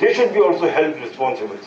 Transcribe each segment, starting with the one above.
they should be also held responsible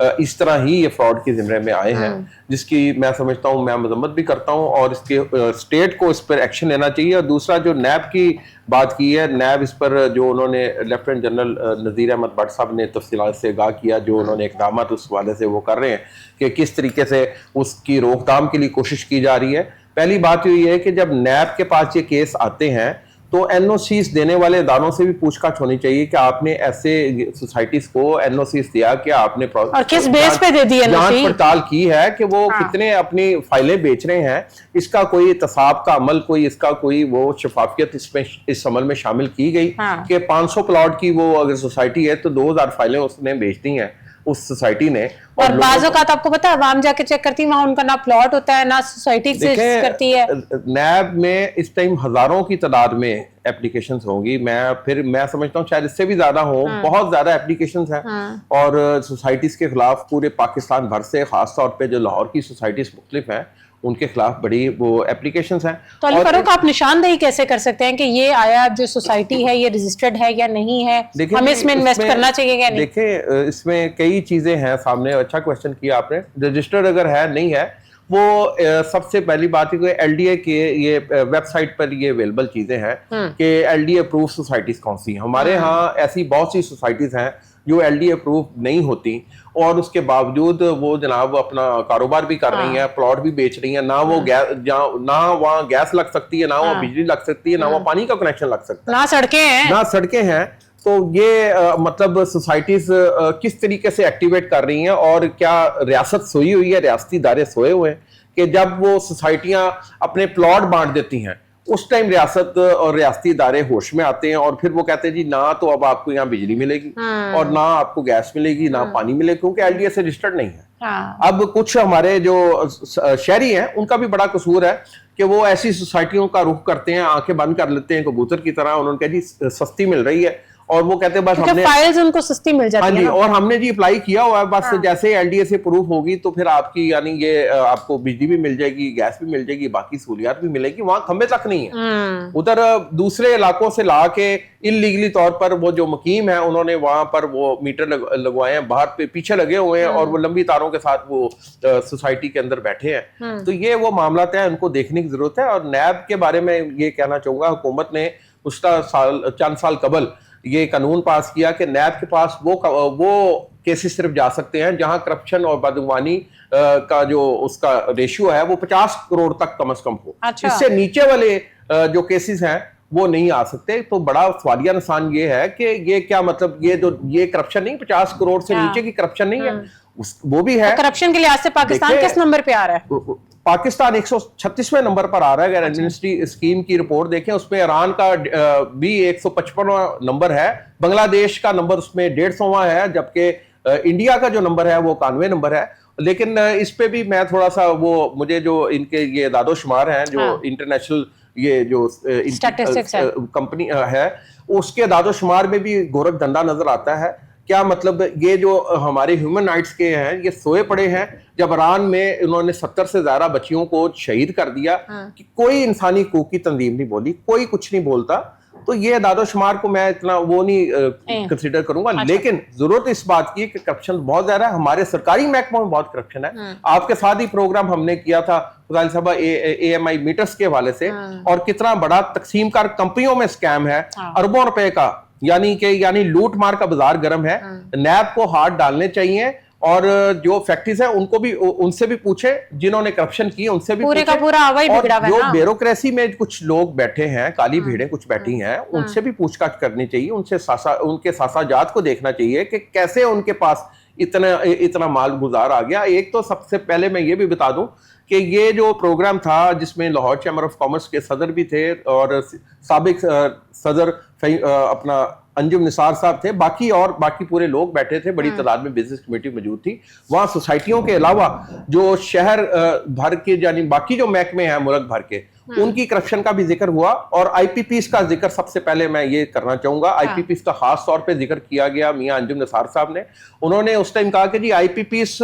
اس طرح ہی یہ fraud کے زمرے میں آئے ہیں، جس کی میں سمجھتا ہوں میں مذمت بھی کرتا ہوں، اور اس کے اسٹیٹ کو اس پر ایکشن لینا چاہیے۔ اور دوسرا جو نیب کی بات کی ہے، نیب اس پر جو انہوں نے لیفٹیننٹ جنرل نذیر احمد بٹ صاحب نے تفصیلات سے آگاہ کیا، جو انہوں نے اقدامات اس حوالے سے وہ کر رہے ہیں کہ کس طریقے سے اس کی روک تھام کے لیے کوشش کی جا رہی ہے۔ پہلی بات یہ ہے کہ جب نیب کے پاس یہ کیس آتے ہیں تو این او سیز دینے والے اداروں سے بھی پوچھ گچھ ہونی چاہیے کہ آپ نے ایسے سوسائٹیز کو این او سیز دیا کہ آپ نے اور کس بیس پہ دے دی جانچ پڑتال کی ہے کہ وہ کتنے اپنی فائلیں بیچ رہے ہیں، اس کا کوئی احتساب کا عمل، کوئی اس کا کوئی وہ شفافیت اس عمل میں شامل کی گئی کہ 500 پلاٹ کی وہ اگر سوسائٹی ہے تو 2000 فائلیں اس نے بیچ دی ہیں اس سوسائٹی نے۔ اور بعض اوقات آپ کو پتا ہے عوام جا کے چیک کرتی ہے، وہاں ان کا نہ پلاٹ ہوتا ہے نہ سوسائٹی ایگزسٹ کرتی ہے۔ نیب میں اس ٹائم ہزاروں کی تعداد میں اپلیکیشنز ہوں گی، میں سمجھتا ہوں شاید اس سے بھی زیادہ ہوں، بہت زیادہ اپلیکیشنز ہیں، اور سوسائٹیز کے خلاف پورے پاکستان بھر سے، خاص طور پہ جو لاہور کی سوسائٹیز مختلف ہیں ان کے خلاف بڑی وہ اپلیکیشنز ہیں۔ تو علی فاروق آپ نشاندہی کیسے کر سکتے ہیں کہ یہ آیا جو سوسائٹی ہے یہ رجسٹرڈ ہے یا نہیں ہے، ہمیں اس میں انویسٹ کرنا چاہیے یا نہیں؟ دیکھیں اس میں کئی چیزیں ہیں سامنے، اچھا کویسچن کیا آپ نے۔ رجسٹرڈ اگر ہے نہیں ہے، وہ سب سے پہلی بات ہے کہ ایل ڈی اے کے یہ ویب سائٹ پر یہ اویلیبل چیزیں ہیں کہ ایل ڈی اے اپروو سوسائٹیز کون سی ہیں۔ ہمارے ہاں ایسی بہت سی سوسائٹیز ہیں جو ایل ڈی اے اپروو نہیں ہوتی، اور اس کے باوجود وہ جناب اپنا کاروبار بھی کر رہی ہیں، پلاٹ بھی بیچ رہی ہیں، نہ وہ نہ وہاں گیس لگ سکتی ہے، نہ وہاں بجلی لگ سکتی ہے، نہ وہاں پانی کا کنیکشن لگ سکتا ہے، نہ سڑکیں ہیں۔ تو یہ مطلب سوسائٹیز کس طریقے سے ایکٹیویٹ کر رہی ہیں، اور کیا ریاست سوئی ہوئی ہے، ریاستی ادارے سوئے ہوئے ہیں کہ جب وہ سوسائٹیاں اپنے پلاٹ بانٹ دیتی ہیں اس ٹائم ریاست اور ریاستی ادارے ہوش میں آتے ہیں، اور پھر وہ کہتے ہیں جی نہ تو اب آپ کو یہاں بجلی ملے گی اور نہ آپ کو گیس ملے گی، نہ پانی ملے گی، کیونکہ ایل ڈی اے سے رجسٹرڈ نہیں ہے۔ اب کچھ ہمارے جو شہری ہیں ان کا بھی بڑا قصور ہے کہ وہ ایسی سوسائٹیوں کا رخ کرتے ہیں، آنکھیں بند کر لیتے ہیں کبوتر کی طرح، انہوں نے کہا جی سستی مل رہی ہے، اور وہ کہتے ہیں بس ہم نے فائلز ان کو سستی مل جاتی ہیں، ہاں جی، اور ہم نے جی اپلائی کیا ہوا ہے، بس جیسے ایل ڈی اے سے پروف ہوگی تو پھر آپ کی یعنی یہ آپ کو بجلی بھی مل جائے گی، گیس بھی مل جائے گی، باقی سہولیات بھی ملے گی۔ وہاں کھمبے تک نہیں ہیں، ادھر دوسرے علاقوں سے لا کے ان لیگلی طور پر وہ جو مقیم ہیں انہوں نے وہاں پر وہ میٹر لگوائے ہیں، باہر پہ پیچھے لگے ہوئے ہیں، اور وہ لمبی تاروں کے ساتھ وہ سوسائٹی کے اندر بیٹھے ہیں۔ تو یہ وہ معاملات ہیں، ان کو دیکھنے کی ضرورت ہے۔ اور نیب کے بارے میں یہ کہنا چاہوں گا، حکومت نے چند سال قبل یہ قانون پاس کیا کہ نیب کے پاس وہ کیسز صرف جا سکتے ہیں جہاں کرپشن اور بدعنوانی کا جو اس کا ریشیو ہے وہ 50 کروڑ تک کم از کم ہو۔ اس سے نیچے والے جو کیسز ہیں وہ نہیں آ سکتے۔ تو بڑا سوالیہ نشان یہ ہے کہ یہ کیا مطلب یہ کرپشن نہیں، 50 کروڑ سے نیچے کی کرپشن نہیں ہے، وہ بھی ہے۔ کرپشن کے لحاظ سے پاکستان کس نمبر پہ آ رہا ہے؟ پاکستان 136ویں نمبر پر آ رہا ہے۔ اگر ایمنسٹی اسکیم کی رپورٹ دیکھیں اس میں ایران کا بھی 155واں نمبر ہے، بنگلہ دیش کا نمبر اس میں 150واں ہے، جبکہ انڈیا کا جو نمبر ہے وہ 91 نمبر ہے۔ لیکن اس پہ بھی میں تھوڑا سا مجھے جو ان کے یہ اعداد و شمار ہیں جو انٹرنیشنل یہ جو کمپنی ہے اس کے اعداد و شمار میں بھی گورکھ دھندا نظر آتا ہے۔ کیا مطلب یہ جو ہمارے ہیومن رائٹس کے ہیں یہ سوئے پڑے ہیں، جب ایران میں انہوں نے 70 سے زیادہ بچیوں کو شہید کر دیا کہ کوئی انسانی حقوق کی تنظیم نہیں بولی، کوئی کچھ نہیں بولتا۔ تو یہ اعداد و شمار کو میں اتنا وہ نہیں کنسیڈر کروں گا، لیکن ضرورت اس بات کی ہے کہ کرپشن بہت زیادہ ہے، ہمارے سرکاری محکموں میں بہت کرپشن ہے۔ آپ کے ساتھ ہی پروگرام ہم نے کیا تھا فضائل صاحبہ اے ایم آئی میٹرز کے حوالے سے، اور کتنا بڑا تقسیم کار کمپنیوں میں اسکیم ہے، اربوں روپے کا، یعنی لوٹ مار کا بازار گرم ہے۔ نیب کو ہاتھ ڈالنے چاہیے، اور جو فیکٹریز ہیں ان کو بھی ان سے بھی پوچھے، جنہوں نے کرپشن کی ان سے بھی پورے کا پورا آوائی بگڑا ہوا ہے۔ جو بیوروکریسی میں کچھ لوگ بیٹھے ہیں، کالی بھیڑیں کچھ بیٹھی ہیں، ان سے بھی پوچھ گچھ کرنی چاہیے، ان کے ساساجات کو دیکھنا چاہیے کہ کیسے ان کے پاس اتنا مال گزار آ گیا۔ ایک تو سب سے پہلے میں یہ بھی بتا دوں کہ یہ جو پروگرام تھا جس میں لاہور چیمبر آف کامرس کے صدر بھی تھے اور سابق صدر اپنا انجم نثار صاحب تھے، باقی پورے لوگ بیٹھے تھے، بڑی تعداد میں بزنس کمیٹی موجود تھی۔ وہاں سوسائٹیوں کے علاوہ جو شہر بھر کے یعنی باقی جو محکمے ہیں ملک بھر کے، ان کی کرپشن کا بھی ذکر ہوا، اور آئی پی پیز کا ذکر سب سے پہلے میں یہ کرنا چاہوں گا۔ آئی پی پیز کا خاص طور پہ ذکر کیا گیا میاں انجم نثار صاحب نے۔ انہوں نے اس ٹائم کہا کہ جی آئی پی پیز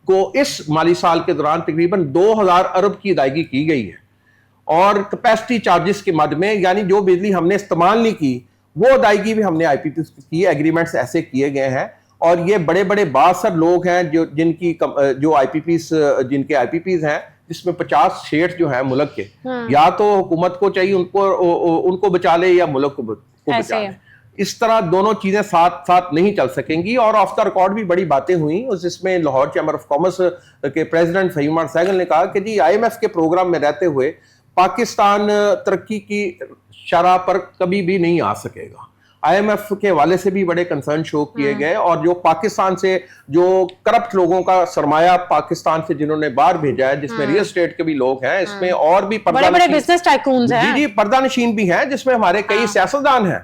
کو اس مالی سال کے دوران تقریباً 2000 ارب کی ادائیگی کی گئی ہے، اور کیپیسٹی چارجز کے مد میں یعنی جو بجلی ہم نے استعمال نہیں کی وہ ادائیگی بھی ہم نے آئی پی پی کی، ایگریمنٹس ایسے کیے گئے ہیں۔ اور یہ بڑے بڑے باثر لوگ ہیں جن کی جو آئی پی پیز جن کے آئی پی پیز ہیں، جس میں 50 شیٹ جو ہیں ملک کے، یا تو حکومت کو چاہیے ان کو بچا لے یا ملک کو بچا لے. اس طرح دونوں چیزیں ساتھ ساتھ نہیں چل سکیں گی. اور آف دا ریکارڈ بھی بڑی باتیں ہوئیں، جس میں لاہور چیمبر آف کامرس کے پریزیڈنٹ فہیم عمر سہگل نے کہا کہ جی آئی ایم ایف کے پروگرام میں رہتے ہوئے پاکستان ترقی کی شرح پر کبھی بھی نہیں آ سکے گا. آئی ایم ایف کے حوالے سے بھی بڑے کنسرن شو کیے گئے، اور جو پاکستان سے جو کرپٹ لوگوں کا سرمایہ پاکستان سے جنہوں نے باہر بھیجا ہے، جس میں ریل اسٹیٹ کے بھی لوگ ہیں، اس میں اور بھی پردہ نشین بھی ہیں، جس میں ہمارے کئی سیاستدان ہیں.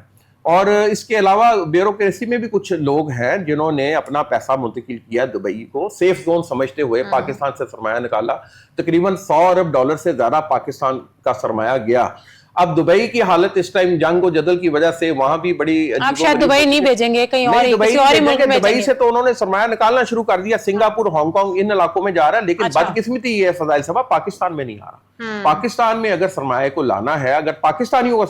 اور اس کے علاوہ بیوروکریسی میں بھی کچھ لوگ ہیں جنہوں نے اپنا پیسہ منتقل کیا دبئی کو، سیف زون سمجھتے ہوئے پاکستان سے سرمایہ نکالا. تقریباً $100 ارب سے زیادہ پاکستان کا سرمایہ گیا. اب دبئی کی حالت اس ٹائم جنگ و جدل کی وجہ سے وہاں بھی بڑی، آپ شاید دبئی نہیں بھیجیں گے، کہیں اور کسی اور ملک میں. دبئی سے تو انہوں نے سرمایہ نکالنا شروع کر دیا، سنگاپور، ہانگ کانگ، ان علاقوں میں جا رہا ہے. لیکن بدقسمتی یہ ہے فضائل صاحب، پاکستان میں نہیں آ رہا. پاکستان میں اگر سرمایہ کو لانا ہے، اگر پاکستانیوں کا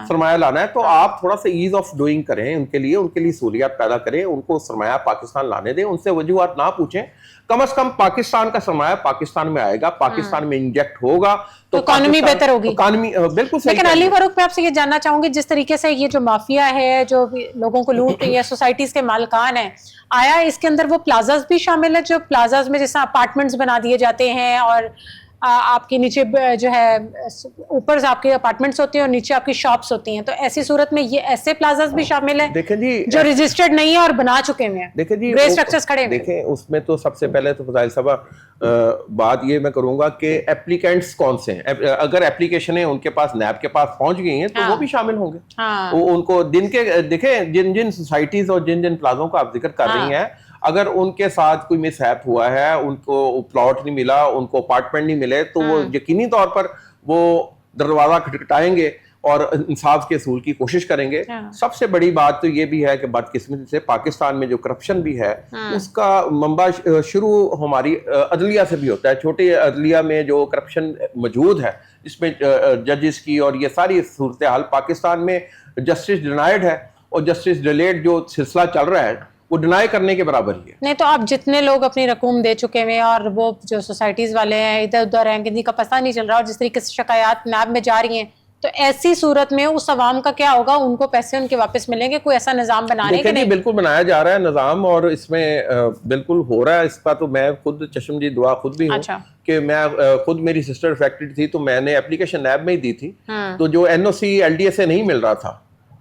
سرمایہ لانا ہے، تو آپ تھوڑا سا ایز آف ڈوئنگ کریں ان کے لیے سہولیات پیدا کریں، ان کو سرمایہ پاکستان لانے دیں، ان سے وجوہات نہ پوچھیں. کم از کم پاکستان کا سرمایہ پاکستان میں آئے گا، پاکستان میں انجیکٹ ہوگا تو اکانومی بہتر ہوگی. اکانومی بالکل صحیح. لیکن علی فاروق، میں آپ سے یہ جاننا چاہوں گی، جس طریقے سے یہ جو مافیا ہے جو لوگوں کو لوٹ رہی ہے، سوسائٹیز کے مالکان ہیں، آیا اس کے اندر وہ پلازاز بھی شامل ہے، جو پلازاز میں جیسے اپارٹمنٹس بنا دیے جاتے ہیں اور آپ کے نیچے جو ہے اوپر آپ کے اپارٹمنٹس ہوتے ہیں اور نیچے آپ کی شاپس ہوتی ہیں، تو ایسی صورت میں یہ ایسے پلازاز بھی شامل ہیں دیکھیں جی جو رجسٹرڈ نہیں ہے اور بنا چکے ہیں؟ دیکھیں جی گرے اسٹرکچرز کھڑے ہیں. دیکھیں اس میں تو سب سے پہلے تو فضائل صاحب بات یہ میں کروں گا کہ ایپلیکینٹس کون سے ہیں. اگر ایپلیکیشنیں ان کے پاس نیب کے پاس پہنچ گئی ہیں تو وہ بھی شامل ہوں گے. ان کو دن کے دیکھیں جن سوسائٹیز اور جن پلازوں کا آپ ذکر کر رہی ہیں، اگر ان کے ساتھ کوئی مس ہیپ ہوا ہے، ان کو پلاٹ نہیں ملا، ان کو اپارٹمنٹ نہیں ملے، تو وہ یقینی طور پر وہ دروازہ کھٹکھٹائیں گے اور انصاف کے اصول کی کوشش کریں گے. سب سے بڑی بات تو یہ بھی ہے کہ بدقسمتی سے پاکستان میں جو کرپشن بھی ہے، اس کا منبع شروع ہماری عدلیہ سے بھی ہوتا ہے. چھوٹے عدلیہ میں جو کرپشن موجود ہے، جس میں ججز کی اور یہ ساری صورتحال پاکستان میں جسٹس ڈینائڈ ہے، اور جسٹس ڈیلیڈ جو سلسلہ چل رہا ہے وہ ڈینائی کرنے کے برابر ہی ہے. نہیں تو آپ جتنے لوگ اپنی رقوم دے چکے ہیں اور وہ جو سوسائٹیز والے ہیں ادھر ادھر ہیں، کسی کا پتہ نہیں چل رہا، اور جس طریقے سے شکایات نیب میں جا رہی ہیں، تو ایسی صورت میں اس عوام کا کیا ہوگا؟ ان کو پیسے ان کے واپس ملیں گے؟ کوئی ایسا نظام بنانے کے نہیں؟ بالکل بنایا جا رہا ہے نظام، اور اس میں بالکل ہو رہا ہے. اس کا تو میں خود چشم جی دعا خود بھی ہوں کہ میں خود، میری سسٹر افیکٹڈ تھی تو میں نے اپلیکیشن نیب میں ہی دی تھی، تو جو N O C L D A سے نہیں مل رہا تھا.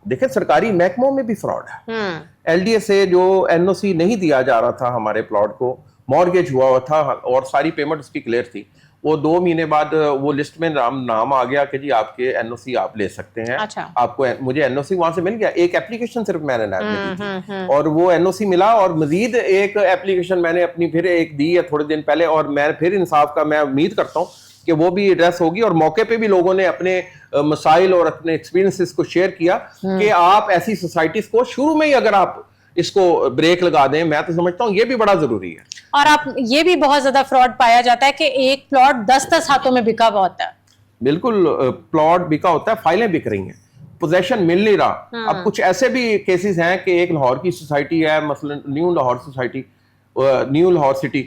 دیکھیں سرکاری محکموں میں بھی فراڈ ہے. ایل ڈی اے سے جو این او سی نہیں دیا جا رہا تھا ہمارے پلاٹ کو، مارگیج ہوا ہوا تھا اور ساری پیمنٹ اس کی کلیئر تھی، وہ 2 مہینے بعد وہ لسٹ میں نام آ گیا کہ جی آپ کے این او سی آپ لے سکتے ہیں. آپ کو مجھے این او سی وہاں سے مل گیا. ایک اپلیکیشن صرف میں نے نیب میں دی تھی اور وہ این او سی ملا، اور مزید ایک اپلیکیشن میں نے اپنی پھر ایک دی ہے تھوڑے دن پہلے، اور میں پھر انصاف کا میں امید کرتا ہوں کہ وہ بھی ایڈریس ہوگی. اور موقع پہ بھی لوگوں نے اپنے مسائل اور اپنے ایکسپیرینسز کو شیئر کیا کہ آپ ایسی سوسائٹیز کو شروع میں ہی اگر آپ اس کو بریک لگا دیں، میں تو سمجھتا ہوں یہ بھی بڑا ضروری ہے. اور آپ یہ بھی بہت زیادہ فراڈ پایا جاتا ہے کہ ایک پلاٹ 10 ہاتھوں میں بکا ہوا ہوتا ہے. بالکل پلاٹ بکا ہوتا ہے، فائلیں بک رہی ہیں، پوزیشن مل نہیں رہا. اب کچھ ایسے بھی کیسز ہیں کہ ایک لاہور کی سوسائٹی ہے، مثلا new Lahore society, new Lahore city,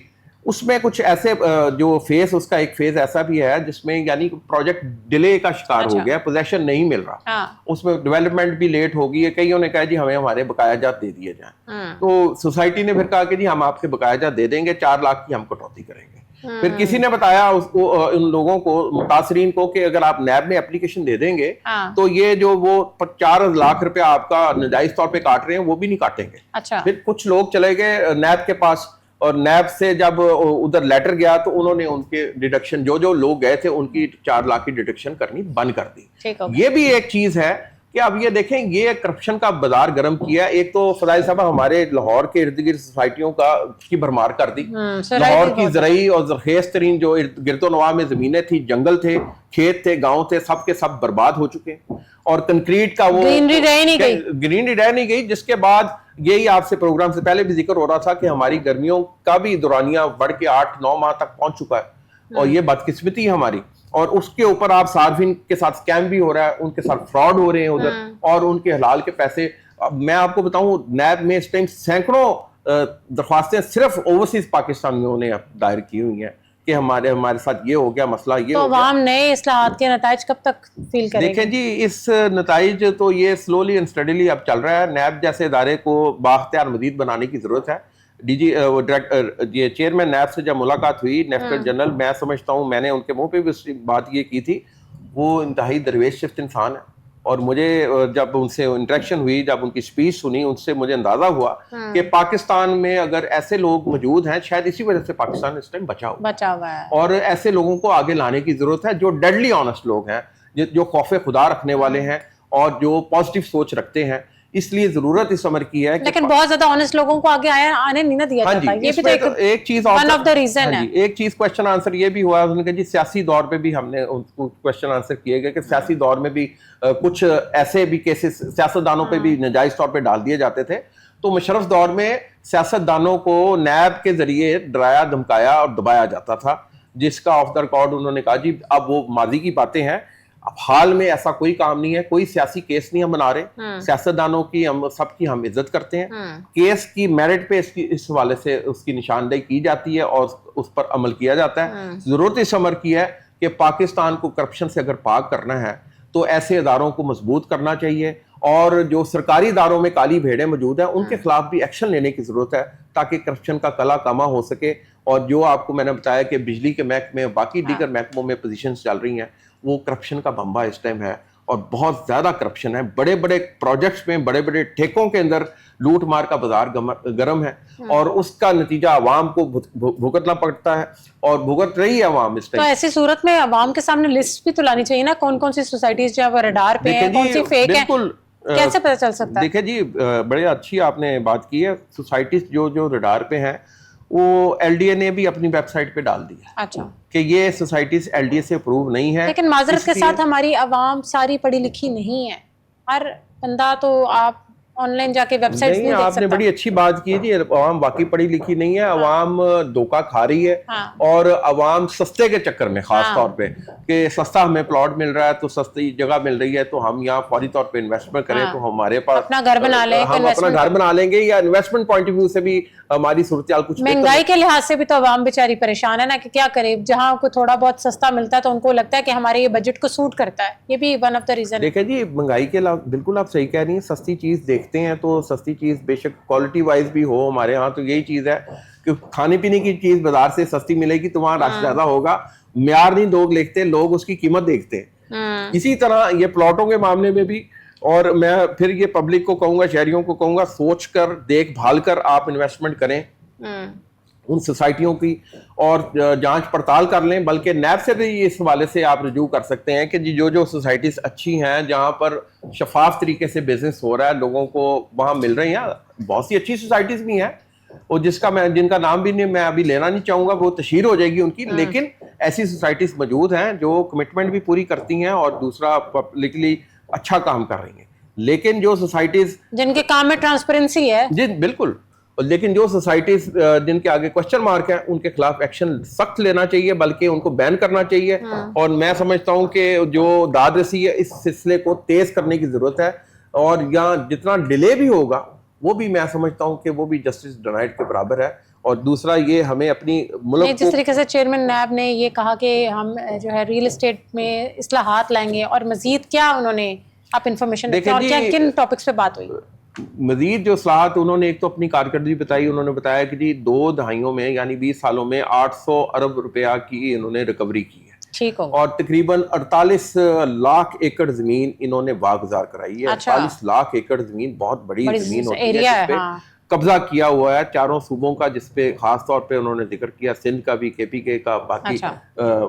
اس میں کچھ ایسے جو فیز، اس کا ایک فیز ایسا بھی ہے جس میں یعنی پروجیکٹ ڈیلے کا شکار ہو گیا، پوزیشن نہیں مل رہا، اس میں ڈیولپمنٹ بھی لیٹ ہو گئی ہے. کئیوں نے کہا جی ہمیں ہمارے بقایا جات دے دیے جائیں، تو سوسائٹی نے پھر کہا کہ جی ہم آپ کے بقایا جات دے دیں گے، 4 لاکھ کی ہم کٹوتی کریں گے. پھر کسی نے بتایا اس کو، ان لوگوں کو، متاثرین کو، کہ اگر آپ نیب میں اپلیکیشن دے دیں گے تو یہ جو وہ 4 لاکھ روپے آپ کا ناجائز طور پہ کاٹ رہے ہیں وہ بھی نہیں کاٹیں گے. پھر کچھ لوگ چلے گئے نیب کے پاس، اور نیب سے جب ادھر لیٹر گیا تو انہوں نے ان کے ڈیڈکشن، جو لوگ گئے تھے ان کی 4 لاکھ کی ڈیڈکشن کرنی بند کر دی. یہ بھی ایک چیز ہے کہ اب یہ دیکھیں یہ کرپشن کا بازار گرم کیا. ایک تو فضائل صاحب ہمارے لاہور کے ارد گرد سوسائٹیوں کی بھرمار کر دی. لاہور کی زرعی اور زرخیز ترین جو گرد و نواح میں زمینیں تھیں، جنگل تھے، کھیت تھے، گاؤں تھے، سب کے سب برباد ہو چکے، اور کنکریٹ کا وہ گرینری رہ نہیں گئی. جس کے بعد یہی آپ سے پروگرام سے پہلے بھی ذکر ہو رہا تھا کہ ہماری گرمیوں کا بھی دورانیہ بڑھ کے 8-9 ماہ تک پہنچ چکا ہے، اور یہ بدقسمتی ہے ہماری. اور اس کے اوپر آپ صارفین کے ساتھ اسکیم بھی ہو رہا ہے، ان کے ساتھ فراڈ ہو رہے ہیں ادھر، اور ان کے حلال کے پیسے. میں آپ کو بتاؤں نیب میں اس ٹائم سینکڑوں درخواستیں صرف اوورسیز پاکستانیوں نے دائر کی ہوئی ہیں کہ ہمارے ساتھ یہ ہو گیا مسئلہ، یہ تو ہو گیا. عوام نئے اصلاحات کے نتائج کب تک فیل کرے گی؟ دیکھیں جی اس نتائج تو یہ سلولی اینڈ اسٹڈیلی اب چل رہا ہے. نیب جیسے ادارے کو بااختیار مزید بنانے کی ضرورت ہے. یہ چیئرمین نیب سے جب ملاقات ہوئی لیفٹیننٹ جنرل، میں سمجھتا ہوں میں نے ان کے منہ پہ بھی بات یہ کی تھی، وہ انتہائی درویش شفت انسان ہے. اور مجھے جب ان سے انٹریکشن ہوئی، جب ان کی سپیچ سنی، ان سے مجھے اندازہ ہوا کہ پاکستان میں اگر ایسے لوگ موجود ہیں، شاید اسی وجہ سے پاکستان اس ٹائم بچا ہوا ہے. اور ایسے لوگوں کو آگے لانے کی ضرورت ہے جو ڈیڈلی آنےسٹ لوگ ہیں، جو خوف خدا رکھنے والے ہیں اور جو پازیٹیو سوچ رکھتے ہیں. اس لیے ضرورت اس عمر کی ہے. لیکن بہت زیادہ آنےسٹ لوگوں کو آگے آنے نہیں نہ دیا جاتا. یہ بھی تو ایک چیز ون آف دا ریزن ہے. ایک چیز کوشچن آنسر یہ بھی ہوا کہ جی سیاسی دور پہ بھی ہم نے کوشچن آنسر کیے گئے کہ سیاسی دور میں بھی کچھ ایسے بھی کیسز سیاستدانوں پہ بھی ناجائز طور پہ ڈال دیے جاتے تھے. تو مشرف دور میں سیاستدانوں کو نیب کے ذریعے ڈرایا دھمکایا اور دبایا جاتا تھا، جس کا آف دا ریکارڈ انہوں نے کہا جی اب وہ ماضی کی باتیں ہیں. اب حال میں ایسا کوئی کام نہیں ہے، کوئی سیاسی کیس نہیں ہم بنا رہے. سیاستدانوں کی ہم سب کی ہم عزت کرتے ہیں. کیس کی میرٹ پہ اس حوالے سے اس کی نشاندہی کی جاتی ہے اور اس پر عمل کیا جاتا ہے. ضرورت اس عمر کی ہے کہ پاکستان کو کرپشن سے اگر پاک کرنا ہے تو ایسے اداروں کو مضبوط کرنا چاہیے، اور جو سرکاری اداروں میں کالی بھیڑیں موجود ہیں ان کے خلاف بھی ایکشن لینے کی ضرورت ہے تاکہ کرپشن کا کلا کما ہو سکے. اور جو آپ کو میں نے بتایا کہ بجلی کے محکمے باقی دیگر محکموں میں پوزیشنز چل رہی ہیں، وہ کرپشن کا بمبا اس ٹائم ہے اور بہت زیادہ کرپشن ہے. بڑے بڑے پروجیکٹس میں بڑے بڑے ٹھیکوں کے اندر لوٹ مار کا بازار گرم ہے اور اس کا نتیجہ عوام کو بھگتنا پڑتا ہے اور بھگت رہی ہے عوام اس ٹائم. تو ایسی صورت میں عوام کے سامنے لسٹ بھی تو لانی چاہیے نا، کون کون سی سوسائٹیز جو ہے ریڈار پہ ہیں، کون سی فیک ہیں، کیسے پتہ چل سکتا ہے؟ دیکھیں جی بڑے اچھی آپ نے بات کی ہے. سوسائٹیز جو ریڈار پہ ہیں وہ ایل ڈی اے نے بھی اپنی ویب سائٹ پہ ڈال دی ہے اچھا کہ یہ سوسائٹیز ایل ڈی اے سے اپروو نہیں ہے. لیکن معذرت کے ساتھ ہماری عوام ساری پڑھی لکھی نہیں ہے. ہر بندہ تو آپ آن لائن جا کے ویب سائٹس نہیں دیکھ سکتا. آپ نے بڑی اچھی بات کی جی، عوام واقعی پڑھی لکھی نہیں ہے. عوام دھوکہ کھا رہی ہے اور عوام سستے کے چکر میں خاص طور پہ کہ سستا ہمیں پلاٹ مل رہا ہے تو سستی جگہ مل رہی ہے تو ہم یہاں فوری طور پہ انویسٹمنٹ کریں تو ہمارے پاس اپنا گھر بنا لیں، ہم اپنا گھر بنا لیں گے، یا انویسٹمنٹ پوائنٹ آف ویو سے بھی ہماری صورتحال کچھ مہنگائی کے لحاظ سے بھی تو عوام بیچاری پریشان ہے نا کہ کیا کرے. جہاں کوئی تھوڑا بہت سستا ملتا ہے تو ان کو لگتا ہے کہ ہمارے یہ بجٹ کو سوٹ کرتا ہے. یہ بھی ون آف دا ریزن. دیکھیں جی مہنگائی کے بالکل آپ صحیح کہہ رہی ہیں. سستی چیز دیکھتے ہیں تو سستی چیز بے شک کوالٹی وائز بھی ہو ہمارے ہاں تو یہی چیز ہے کہ کھانے پینے کی چیز بازار سے سستی ملے گی تو وہاں رش زیادہ ہوگا. معیار نہیں لوگ دیکھتے، لوگ اس کی قیمت دیکھتے ہیں. اسی طرح یہ پلاٹوں کے معاملے میں بھی، اور میں پھر یہ پبلک کو کہوں گا، شہریوں کو کہوں گا، سوچ کر دیکھ بھال کر آپ انویسٹمنٹ کریں ان سوسائٹیوں کی اور جانچ پڑتال کر لیں. بلکہ نیب سے بھی اس حوالے سے آپ رجوع کر سکتے ہیں کہ جی جو سوسائٹیز اچھی ہیں جہاں پر شفاف طریقے سے بزنس ہو رہا ہے، لوگوں کو وہاں مل رہی ہیں. بہت سی اچھی سوسائٹیز بھی ہیں اور جن کا نام بھی نہیں میں ابھی لینا نہیں چاہوں گا، وہ تشہیر ہو جائے گی ان کی. لیکن ایسی سوسائٹیز موجود ہیں جو کمٹمنٹ بھی پوری کرتی ہیں اور دوسرا پبلکلی اچھا کام کر رہی ہیں. لیکن جو سوسائٹیز جن کے کام میں ٹرانسپیرنسی ہے، جی بالکل، لیکن جو سوسائٹیز جن کے آگے کوشچن مارک ہے ان کے خلاف ایکشن سخت لینا چاہیے، بلکہ ان کو بین کرنا چاہیے. اور میں سمجھتا ہوں کہ جو داد رسی ہے اس سلسلے کو تیز کرنے کی ضرورت ہے، اور یہاں جتنا ڈیلے بھی ہوگا وہ بھی میں سمجھتا ہوں کہ وہ بھی جسٹس ڈینائڈ کے برابر ہے. اور دوسرا یہ ہمیں اپنی ملک جس طریقے سے چیئرمین نیب نے یہ کہا کہ ہم جو ہے ریل اسٹیٹ میں اصلاحات لائیں گے، اور مزید کیا انہوں نے آپ انفارمیشن دیکھیں اور کن ٹاپکس پہ بات ہوئی؟ مزید جو اصلاحات انہوں نے ایک تو اپنی کارکردگی بتائی. انہوں نے بتایا کہ جی 2 دہائیوں میں یعنی 20 سالوں میں 800 ارب روپیہ کی انہوں نے ریکوری کی ہے. ٹھیک ہو. اور تقریباً 48 لاکھ ایکڑ زمین انہوں نے واگزار کرائی ہے. 48 لاکھ ایکڑ زمین بہت بڑی زمین ہوتی ہے جس پہ قبضہ کیا ہوا ہے چاروں صوبوں کا، جس پہ خاص طور پہ انہوں نے ذکر کیا سندھ کا بھی، کے پی کے کا، باقی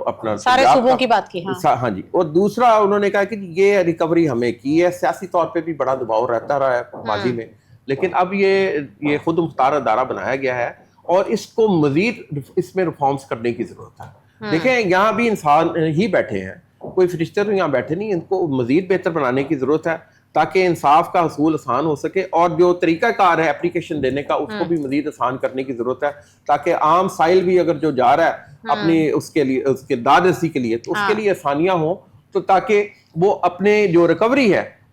اپنا سارے صوبوں کی بات کی. ہاں جی. اور دوسرا انہوں نے کہا کہ یہ ریکوری ہمیں کی ہے. سیاسی طور پہ بھی بڑا دباؤ رہتا رہا ہے ماضی میں، لیکن اب یہ خود مختار ادارہ بنایا گیا ہے اور اس کو مزید اس میں ریفارمز کرنے کی ضرورت ہے. دیکھیں یہاں بھی انسان ہی بیٹھے ہیں، کوئی فرشتے تو یہاں بیٹھے نہیں. ان کو مزید بہتر بنانے کی ضرورت ہے تاکہ انصاف کا حصول آسان ہو سکے، اور جو طریقہ کار ہے اپلیکیشن دینے کا اس کو بھی مزید آسان کرنے کی ضرورت ہے تاکہ عام سائل بھی اگر جو جا رہا ہے اپنی اس کے لیے، اس کے داد رسی کے لیے، تو اس کے لیے آسانیاں ہوں، تو تاکہ وہ اپنے جو ریکوری ہے